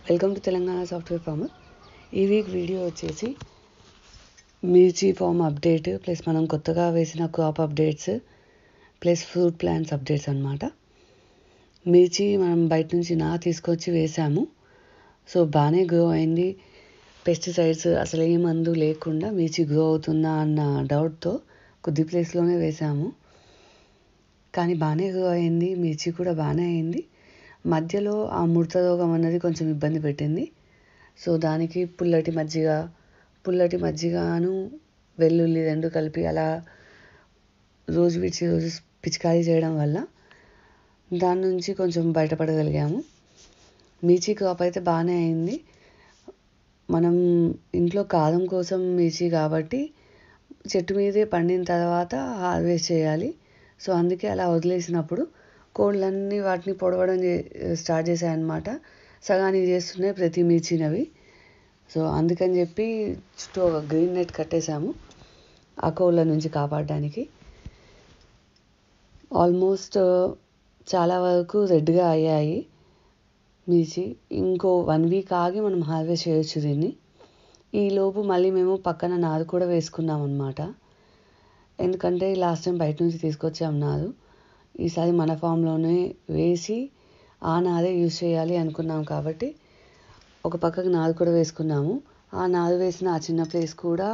Welcome to Telangana software farmer. ఈ week video వచ్చేసి మిర్చి ఫామ్ అప్డేట్ ప్లస్ మనం కొత్తగా వేసిన crop updates plus fruit plants updates అనమాట. మిర్చి మనం బయట నుంచి తీసుకొచ్చి వేసాము. సో బాగానే గ్రో అయింది. పెస్టిసైడ్స్ అసలు ఏ మందు లేకుండా మిర్చి గ్రో అవుతుందా అన్న డౌట్తో కొద్ది ప్లేస్లోనే వేసాము. కానీ బాగానే గ్రో అయింది. మిర్చి కూడా బాగానే అయింది. మధ్యలో ఆ ముడత రోగం అన్నది కొంచెం ఇబ్బంది పెట్టింది. సో దానికి పుల్లటి మజ్జిగను వెల్లుల్లి రెండు కలిపి అలా రోజు పిచికారీ చేయడం వల్ల దాని నుంచి కొంచెం బయటపడగలిగాము. మిర్చి క్రాప్ అయితే బాగానే అయింది. మనం ఇంట్లో కారం కోసం మిర్చి కాబట్టి చెట్టు మీదే పండిన తర్వాత హార్వెస్ట్ చేయాలి. సో అందుకే అలా వదిలేసినప్పుడు కోళ్ళన్నీ వాటిని పొడవడం స్టార్ట్ చేశాయన్నమాట. సగానికి చేస్తున్నాయి ప్రతి మిర్చినవి. సో అందుకని చెప్పి చుట్టూ ఒక గ్రీన్ నెట్ కట్టేశాము ఆ కోళ్ళ నుంచి కాపాడడానికి. ఆల్మోస్ట్ చాలా వరకు రెడ్గా అయ్యాయి మిర్చి. ఇంకో 1 వీక్ ఆగి మనం హార్వెస్ట్ చేయొచ్చు దీన్ని. ఈలోపు మళ్ళీ మేము పక్కన నారు కూడా వేసుకున్నాం అన్నమాట. ఎందుకంటే లాస్ట్ టైం బయట నుంచి తీసుకొచ్చాం నారు. ఈసారి మన ఫామ్లోనే వేసి ఆ నారే యూజ్ చేయాలి అనుకున్నాం కాబట్టి ఒక పక్కకు నారు కూడా వేసుకున్నాము. ఆ నారు వేసిన ఆ చిన్న ప్లేస్ కూడా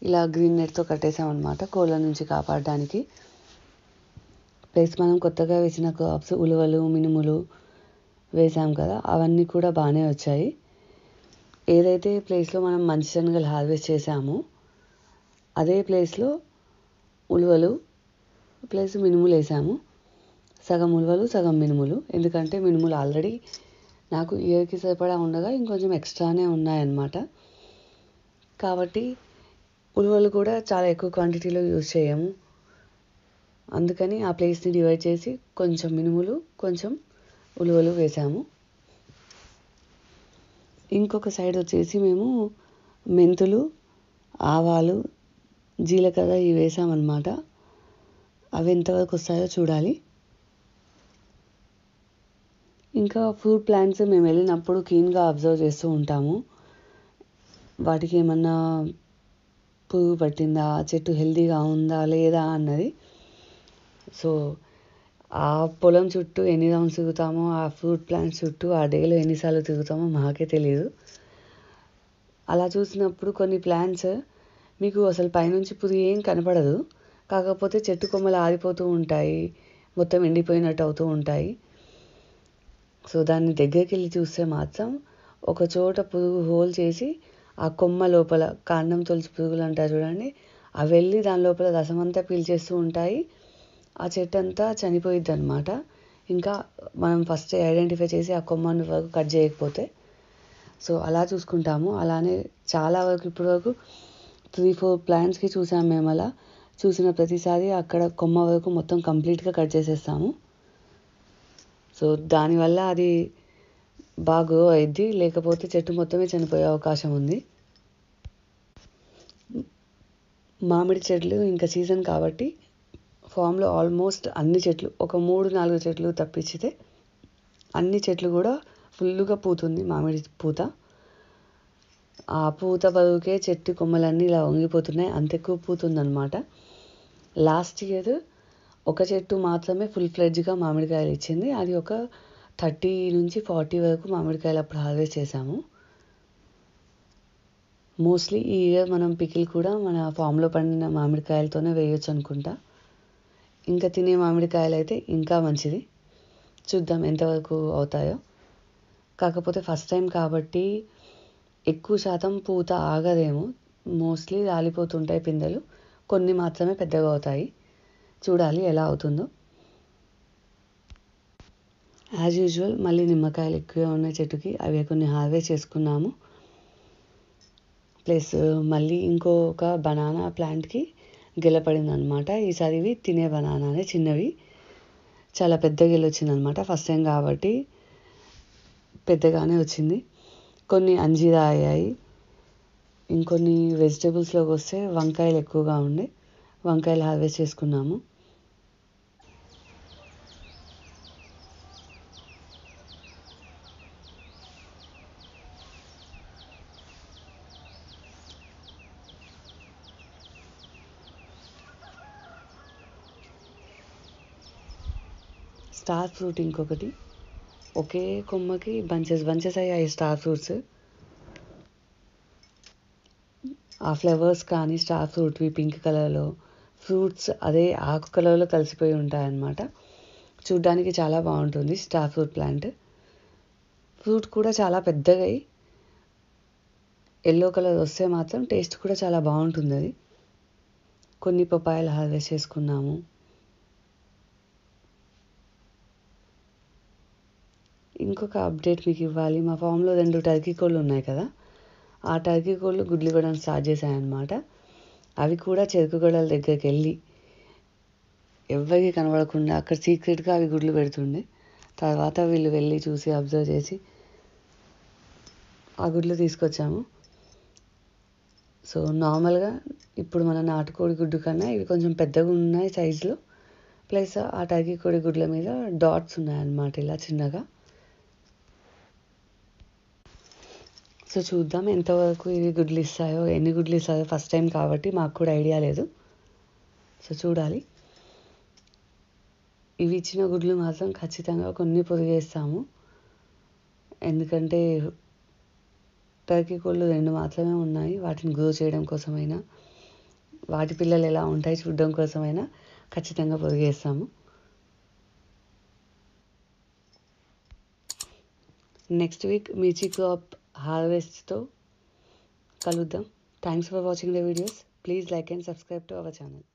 ఇలా గ్రీన్ నెట్తో కట్టేసామన్నమాట కోళ్ళ నుంచి కాపాడడానికి. ప్లస్ మనం కొత్తగా వేసిన క్రాప్స్ ఉలువలు మినుములు వేసాం కదా, అవన్నీ కూడా బాగానే వచ్చాయి. ఏదైతే ప్లేస్లో మనం మంచి శనగలు హార్వెస్ట్ చేసామో అదే ప్లేస్లో ఉలువలు ప్లస్ మినుములు వేసాము. సగం ఉలువలు సగం మినుములు. ఎందుకంటే మినుములు ఆల్రెడీ నాకు ఇయర్కి సరిపడా ఉండగా ఇంకొంచెం ఎక్స్ట్రానే ఉన్నాయన్నమాట. కాబట్టి ఉలువలు కూడా చాలా ఎక్కువ క్వాంటిటీలో యూజ్ చేయము. అందుకని ఆ ప్లేస్ని డివైడ్ చేసి కొంచెం మినుములు కొంచెం ఉలువలు వేసాము. ఇంకొక సైడ్ వచ్చేసి మేము మెంతులు ఆవాలు జీలకర్ర ఇవి వేసామన్నమాట. అవి ఎంతవరకు వస్తాయో చూడాలి. ఇంకా ఫ్రూట్ ప్లాంట్స్ మేము వెళ్ళినప్పుడు క్లీన్గా అబ్జర్వ్ చేస్తూ ఉంటాము. వాటికి ఏమన్నా పురుగు పట్టిందా, చెట్టు హెల్తీగా ఉందా లేదా అన్నది. సో ఆ పొలం చుట్టూ ఎన్ని రౌండ్స్ తిరుగుతామో, ఆ ఫ్రూట్ ప్లాంట్స్ చుట్టూ ఆ డేలో ఎన్నిసార్లు తిరుగుతామో మాకే తెలియదు. అలా చూసినప్పుడు కొన్ని ప్లాంట్స్ మీకు అసలు పైనుంచి పురుగు ఏం కనపడదు. కాకపోతే చెట్టు కొమ్మలు ఆరిపోతూ ఉంటాయి, మొత్తం ఎండిపోయినట్టు అవుతూ ఉంటాయి. సో దాన్ని దగ్గరికి వెళ్ళి చూస్తే మాత్రం ఒక చోట పురుగు హోల్ చేసి ఆ కొమ్మ లోపల కాండం తొలచి పురుగులు అంటారు చూడండి, అవి వెళ్ళి దాని లోపల రసం అంతా పీల్చేస్తూ ఉంటాయి. ఆ చెట్టు అంతా చనిపోయిద్ది అనమాట. ఇంకా మనం ఫస్ట్ ఐడెంటిఫై చేసి ఆ కొమ్మని వరకు కట్ చేయకపోతే. సో అలా చూసుకుంటాము. అలానే చాలా వరకు ఇప్పటి వరకు 3-4 ప్లాంట్స్కి చూసాము మేము. అలా చూసిన ప్రతిసారి అక్కడ కొమ్మ వరకు మొత్తం కంప్లీట్గా కట్ చేసేస్తాము. సో దానివల్ల అది బాగా గ్రో అయింది. లేకపోతే చెట్టు మొత్తమే చనిపోయే అవకాశం ఉంది. మామిడి చెట్లు ఇంకా సీజన్ కాబట్టి ఫామ్లో ఆల్మోస్ట్ అన్ని చెట్లు ఒక 3-4 చెట్లు తప్పించితే అన్ని చెట్లు కూడా ఫుల్గా పూతుంది మామిడి పూత. ఆ పూత బరువుకే చెట్టు కొమ్మలన్నీ ఇలా వంగిపోతున్నాయి. అంత ఎక్కువ పూతుందన్నమాట. లాస్ట్ ఇయర్ ఒక చెట్టు మాత్రమే ఫుల్ ఫ్లెడ్జ్గా మామిడికాయలు ఇచ్చింది. అది ఒక 30-40 వరకు మామిడికాయలు అప్పుడు హార్వెస్ట్ చేసాము. మోస్ట్లీ ఈ ఇయర్ మనం పికిల్ కూడా మన ఫామ్లో పండిన మామిడికాయలతోనే వేయొచ్చు అనుకుంటా. ఇంకా తినే మామిడికాయలు అయితే ఇంకా మంచిది. చూద్దాం ఎంతవరకు అవుతాయో. కాకపోతే ఫస్ట్ టైం కాబట్టి ఎక్కువ శాతం పూత ఆగదేమో. మోస్ట్లీ రాలిపోతుంటాయి పిందెలు, కొన్ని మాత్రమే పెద్దగా అవుతాయి. చూడాలి ఎలా అవుతుందో. యాజ్ యూజువల్ మళ్ళీ నిమ్మకాయలు ఎక్కువ ఉన్న చెట్టుకి అవి కొన్ని హార్వెస్ట్ చేసుకున్నాము. ప్లస్ మళ్ళీ ఇంకొక బనానా ప్లాంట్కి గెలపడింది అనమాట. ఈసారి ఇవి తినే బనానానే, చిన్నవి. చాలా పెద్ద గెల వచ్చిందనమాట. ఫస్ట్ టైం కాబట్టి పెద్దగానే వచ్చింది. కొన్ని అంజీరా అయ్యాయి. ఇంకొన్ని వెజిటేబుల్స్లోకి వస్తే వంకాయలు ఎక్కువగా ఉండే వంకాయలు హార్వెస్ట్ చేసుకున్నాము. స్టార్ ఫ్రూట్ ఇంకొకటి. ఒకే కొమ్మకి బంచెస్ అయ్యాయి స్టార్ ఫ్రూట్స్. ఆ ఫ్లవర్స్ కానీ స్టార్ ఫ్రూట్వి పింక్ కలర్లో, ఫ్రూట్స్ అదే ఆకు కలర్లో కలిసిపోయి ఉంటాయన్నమాట. చూడ్డానికి చాలా బాగుంటుంది స్టార్ ఫ్రూట్ ప్లాంట్. ఫ్రూట్ కూడా చాలా పెద్దగా ఎల్లో కలర్ వస్తే మాత్రం టేస్ట్ కూడా చాలా బాగుంటుంది అది. కొన్ని పపాయాలు హార్వెస్ట్ చేసుకున్నాము. ఇంకొక అప్డేట్ మీకు ఇవ్వాలి. మా ఫామ్లో 2 టర్కీ కోళ్ళు ఉన్నాయి కదా, ఆ టర్కీ కోళ్ళు గుడ్లు ఇవ్వడం స్టార్ట్ చేశాయన్నమాట. అవి కూడా చెరుకు గడల దగ్గరికి వెళ్ళి ఎవరికి కనబడకుండా అక్కడ సీక్రెట్గా అవి గుడ్లు పెడుతుండే. తర్వాత వీళ్ళు వెళ్ళి చూసి అబ్జర్వ్ చేసి ఆ గుడ్లు తీసుకొచ్చాము. సో నార్మల్గా ఇప్పుడు మన నాటుకోడి గుడ్డు కన్నా ఇవి కొంచెం పెద్దగా ఉన్నాయి సైజులో. ప్లస్ ఆ టర్కీ కోడి గుడ్ల మీద డాట్స్ ఉన్నాయన్నమాట ఇలా చిన్నగా. సో చూద్దాం ఎంతవరకు ఇవి గుడ్లు ఇస్తాయో, ఎన్ని గుడ్లు ఇస్తాయో. ఫస్ట్ టైం కాబట్టి మాకు కూడా ఐడియా లేదు. సో చూడాలి. ఇవి ఇచ్చిన గుడ్లు మాత్రం ఖచ్చితంగా కొన్ని పొదిగేస్తాము. ఎందుకంటే టర్కీ కోళ్ళు 2 మాత్రమే ఉన్నాయి. వాటిని గ్రో చేయడం కోసమైనా, వాటి పిల్లలు ఎలా ఉంటాయి చూడడం కోసమైనా ఖచ్చితంగా పొదిగేస్తాము. నెక్స్ట్ వీక్ మిర్చి క్రాప్ హార్వెస్ట్తో కలుద్దాం. Thanks for watching the videos. Please like and subscribe to our channel.